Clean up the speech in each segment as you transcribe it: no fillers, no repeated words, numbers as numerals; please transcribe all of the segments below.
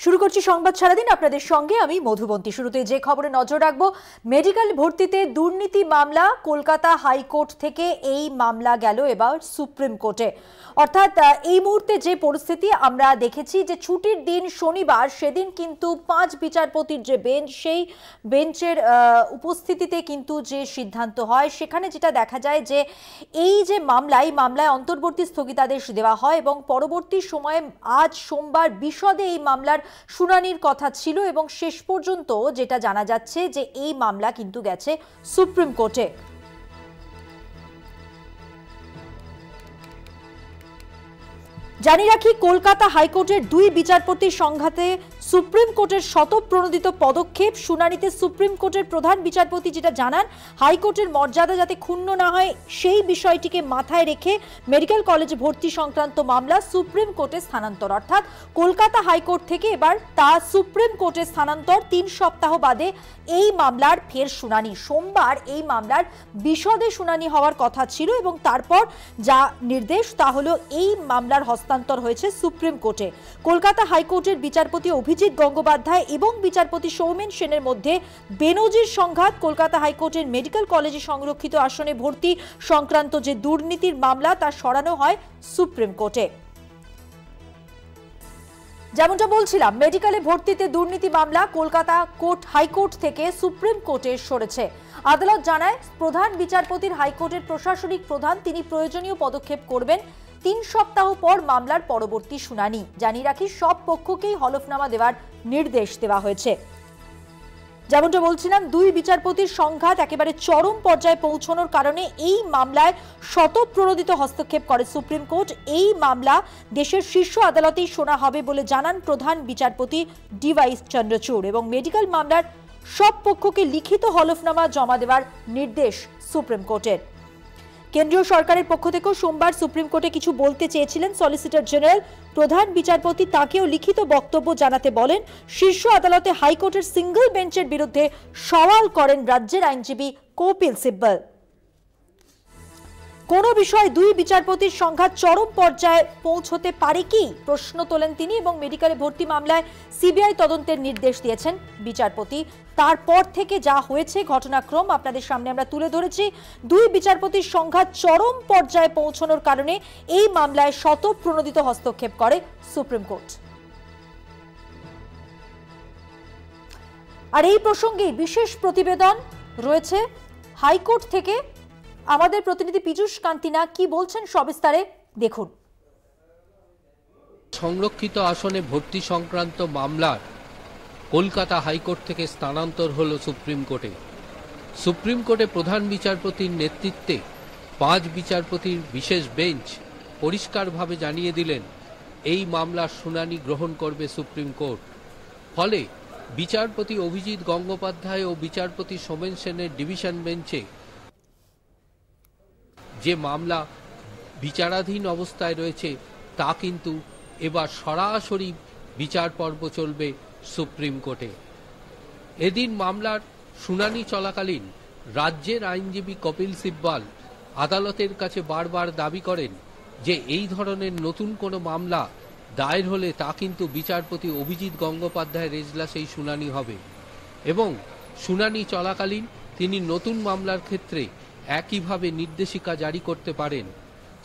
শুরু করছি সংবাদ সারাদিন আপনাদের সঙ্গে আমি মধুবন্তী। শুরুতে যে খবরে নজর রাখবো, মেডিকেল ভর্তিতে দুর্নীতি মামলা কলকাতা হাইকোর্ট থেকে এই মামলা গেল এবার সুপ্রিম কোর্টে। অর্থাৎ এই মুহূর্তে যে পরিস্থিতি আমরা দেখেছি যে ছুটির দিন শনিবার, সেদিন কিন্তু 5 বিচারপতির যে বেঞ্চ, সেই বেঞ্চের উপস্থিতিতে কিন্তু যে সিদ্ধান্ত হয়, সেখানে যেটা দেখা যায় যে এই যে মামলায় অন্তর্বর্তী স্থগিতাদেশ দেওয়া হয় এবং পরবর্তী সময়ে আজ সোমবার বিশদে এই মামলার শুনানির কথা ছিল এবং শেষ পর্যন্ত যেটা জানা যাচ্ছে যে এই মামলা কিন্তু গেছে সুপ্রিম কোর্টে। জানিয়ে রাখি, কলকাতা হাইকোর্টের 2 বিচারপতির সংঘাতে সুপ্রিম কোর্টের স্বতঃপ্রণোদিত পদক্ষেপ। শুনানিতে সুপ্রিম কোর্টের প্রধান বিচারপতি যেটা জানান, হাইকোর্টের মর্যাদা যাতে ক্ষুণ্ণ না হয় সেই বিষয়টিকে মাথায় রেখে মেডিকেল কলেজে ভর্তি সংক্রান্ত মামলা সুপ্রিম কোর্টে স্থানান্তর। অর্থাৎ কলকাতা হাইকোর্ট থেকে এবার তা সুপ্রিম কোর্টে স্থানান্তর। 3 সপ্তাহ বাদে এই মামলার ফের শুনানি। সোমবার এই মামলার বিশদে শুনানি হওয়ার কথা ছিল এবং তারপর যা নির্দেশ তা হলো এই মামলার হস্তান্তর হয়েছে সুপ্রিম কোর্টে। কলকাতা হাইকোর্টের বিচারপতি অভিজিৎ গঙ্গোপাধ্যায় এবং বিচারপতি সৌমেন সেনের মধ্যে বেনজির সংঘাত। কলকাতা হাইকোর্টের মেডিকেল কলেজে সংরক্ষিত আসনে ভর্তি সংক্রান্ত যে দুর্নীতির মামলা তা সরানো হয় সুপ্রিম কোর্টে। যেমনটা বলছিলাম, মেডিকেলে ভর্তিতে দুর্নীতি মামলা কলকাতা হাইকোর্ট থেকে সুপ্রিম কোর্টে সরেছে। আদালত জানায়, প্রধান বিচারপতির হাইকোর্টের প্রশাসনিক প্রধান তিনি প্রয়োজনীয় পদক্ষেপ করবেন। 3 সপ্তাহ পর মামলার পরবর্তী শুনানি। জানিয়ে রাখি, সব পক্ষকেই হলফনামা দেওয়ার নির্দেশ দেওয়া হয়েছে। যেমনটা বলছিলাম, 2 বিচারপতির সংঘাত একেবারে চরম পর্যায়ে পৌঁছানোর কারণে এই মামলায় স্বতঃপ্রণোদিত হস্তক্ষেপ করে সুপ্রিম কোর্ট। এই মামলা দেশের শীর্ষ আদালতেই শোনা হবে বলে জানান প্রধান বিচারপতি ডিওয়াই চন্দ্রচূড় এবং মেডিকেল মামলার সব পক্ষকে লিখিত হলফনামা জমা দেওয়ার নির্দেশ সুপ্রিম কোর্টের। কেন্দ্রীয় সরকারের পক্ষ থেকেও সোমবার সুপ্রিম কোর্টে কিছু বলতে চেয়েছিলেন সলিসিটর জেনারেল। প্রধান বিচারপতি তাকেও লিখিত বক্তব্য জানাতে বলেন। শীর্ষ আদালতে হাইকোর্টের সিঙ্গল বেঞ্চের বিরুদ্ধে সওয়াল করেন রাজ্যের আইনজীবী কপিল সিব্বল। কোন বিষয় 2 বিচারপতির সংঘাত চরম পর্যায়ে পৌঁছতে পারে কি, প্রশ্ন তোলেন তিনি এবং মেডিকেলে ভর্তি মামলায় সিবিআই তদন্তের নির্দেশ দিয়েছেন বিচারপতি। তারপর থেকে যা হয়েছে ঘটনাক্রম আপনাদের সামনে আমরা তুলে ধরেছি। 2 বিচারপতির সংঘাত চরম পর্যায়ে পৌঁছানোর কারণে এই মামলায় স্বতঃপ্রণোদিত হস্তক্ষেপ করে সুপ্রিম কোর্ট। আর এই প্রসঙ্গে বিশেষ প্রতিবেদন রয়েছে হাইকোর্ট থেকে। আমাদের প্রতিনিধি পীযূষ কান্তিনা কি বলছেন সবিস্তারে দেখুন। সংরক্ষিত আসনে ভর্তি সংক্রান্ত মামলার কলকাতা হাইকোর্ট থেকে স্থানান্তর হল সুপ্রিম কোর্টে। সুপ্রিম কোর্টে প্রধান বিচারপতির নেতৃত্বে 5 বিচারপতির বিশেষ বেঞ্চ পরিষ্কারভাবে জানিয়ে দিলেন এই মামলার শুনানি গ্রহণ করবে সুপ্রিম কোর্ট। ফলে বিচারপতি অভিজিৎ গঙ্গোপাধ্যায় ও বিচারপতি সৌমেন সেনের ডিভিশন বেঞ্চে যে মামলা বিচারাধীন অবস্থায় রয়েছে তা কিন্তু এবার সরাসরি বিচার পর্ব চলবে সুপ্রিম কোর্টে। এদিন মামলার শুনানি চলাকালীন রাজ্যের আইনজীবী কপিল সিব্বল আদালতের কাছে বারবার দাবি করেন যে এই ধরনের নতুন কোনো মামলা দায়ের হলে তা কিন্তু বিচারপতি অভিজিৎ গঙ্গোপাধ্যায়ের এজলাসেই শুনানি হবে এবং শুনানি চলাকালীন তিনি নতুন মামলার ক্ষেত্রে একইভাবে নির্দেশিকা জারি করতে পারেন,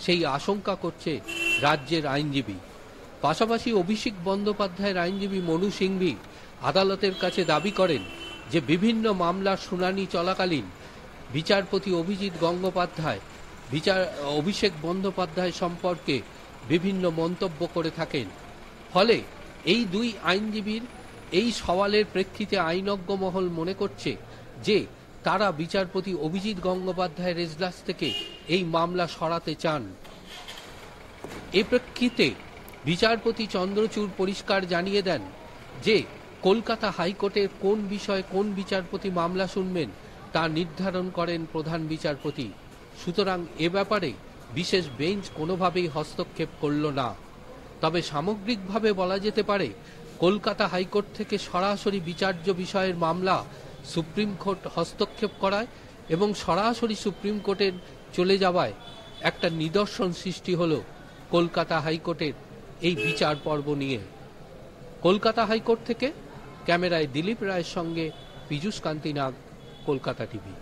সেই আশঙ্কা করছে রাজ্যের আইনজীবী। পাশাপাশি অভিষেক বন্দ্যোপাধ্যায়ের আইনজীবী মনু সিংভি আদালতের কাছে দাবি করেন যে বিভিন্ন মামলার শুনানি চলাকালীন বিচারপতি অভিজিৎ গঙ্গোপাধ্যায় অভিষেক বন্দ্যোপাধ্যায় সম্পর্কে বিভিন্ন মন্তব্য করে থাকেন। ফলে এই 2 আইনজীবীর এই সওয়ালের প্রেক্ষিতে আইনজ্ঞ মহল মনে করছে যে তারা বিচারপতি অভিজিৎ গঙ্গোপাধ্যায়ের এজলাস থেকে এই মামলা সরাতে চান। এ প্রেক্ষিতে বিচারপতি চন্দ্রচূড় পরিষ্কার জানিয়ে দেন যে কলকাতা হাইকোর্টের কোন বিষয়ে কোন বিচারপতি মামলা শুনবেন তা নির্ধারণ করেন প্রধান বিচারপতি। সুতরাং এ ব্যাপারে বিশেষ বেঞ্চ কোনোভাবেই হস্তক্ষেপ করল না। তবে সামগ্রিকভাবে বলা যেতে পারে কলকাতা হাইকোর্ট থেকে সরাসরি বিচার্য বিষয়ের মামলা সুপ্রিম কোর্ট হস্তক্ষেপ করায় এবং সরাসরি সুপ্রিম কোর্টের চলে যাওয়ায় একটা নিদর্শন সৃষ্টি হলো কলকাতা হাইকোর্টের এই বিচার পর্ব নিয়ে। কলকাতা হাইকোর্ট থেকে ক্যামেরায় দিলীপ রায়ের সঙ্গে পীযূষ কান্তি নাগ, কলকাতা টিভি।